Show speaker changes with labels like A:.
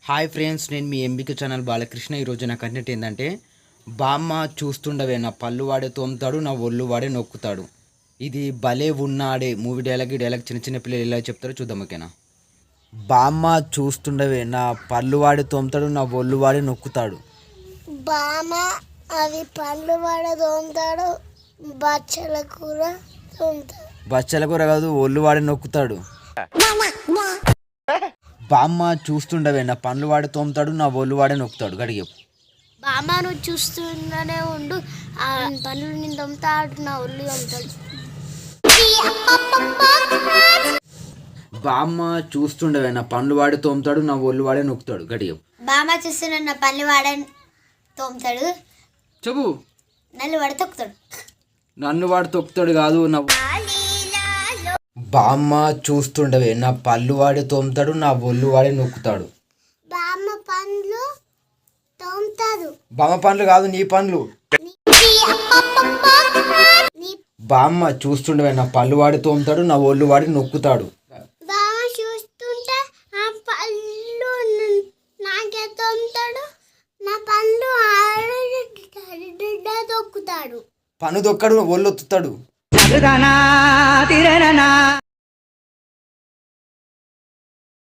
A: Hi friends, నేను మీ ఎంబిక channel Balakrishna. ఈరోజు నా కంటెంట్ ఏంటంటే, బామ్మ చూస్తుండవే నా పళ్ళు వాడే తోముతాడు, నా ఒళ్ళు వాడే నొక్కుతాడు. ఇది భలే ఉన్నాడే మూవీ డైలాగ్. ఈ డైలాగ్ చిన్న చిన్న పిల్లలు ఎలా చెప్తారో చూద్దాం, ఓకేనా? బామ్మ చూస్తుండవే నా పళ్ళు వాడే తోముతాడు, నా ఒళ్ళు వాడే నొక్కుతాడు.
B: బామ్మ అవి పళ్ళు వాడే తోముతాడు, బచ్చల కూర తోముతాడు.
A: బచ్చల కూర కాదు, ఒళ్ళు వాడే నొక్కుతాడు. బామ్మ చూస్తుండవే నా పండ్లు వాడే తోముతాడు, నా ఒళ్ళు వాడే నొక్కుతాడు. గడిగే
B: బామ్మ నువ్వు చూస్తూనే ఉండు, ఆ పనులు నేను తోముతాడు, నా ఒళ్ళు తోముతాడు.
A: బామ్మ చూస్తుండవే నా పండ్లు వాడే తోముతాడు, నా ఒళ్ళు వాడే నొక్కుతాడు. గడిగే
B: బామ్మ చూస్తున్నా నా పళ్ళు వాడే తోముతాడు,
A: చెప్పు.
B: నన్ను వాడు తొక్కుతాడు.
A: నన్ను వాడు తొక్కుతాడు కాదు, నా బామ్మ చూస్తుండవే నా పళ్ళు వాడే తోముతాడు, నా ఒళ్ళు వాడే నొక్కుతాడు.
B: బామ్మ పండ్లు తోముతాడు.
A: బామ్మ పండ్లు కాదు, నీ పండ్లు. బామ్మ చూస్తుండవే నా పళ్ళు వాడి తోముతాడు, నా ఒళ్ళు వాడి నొక్కుతాడు.
B: బామ్మ చూస్తుంటే ఆ పళ్ళు నాకే తోముతాడు, నా పళ్ళు తొక్కుతాడు.
A: పన్ను దొక్కడు, ఒళ్ళు ఒత్తుతాడు.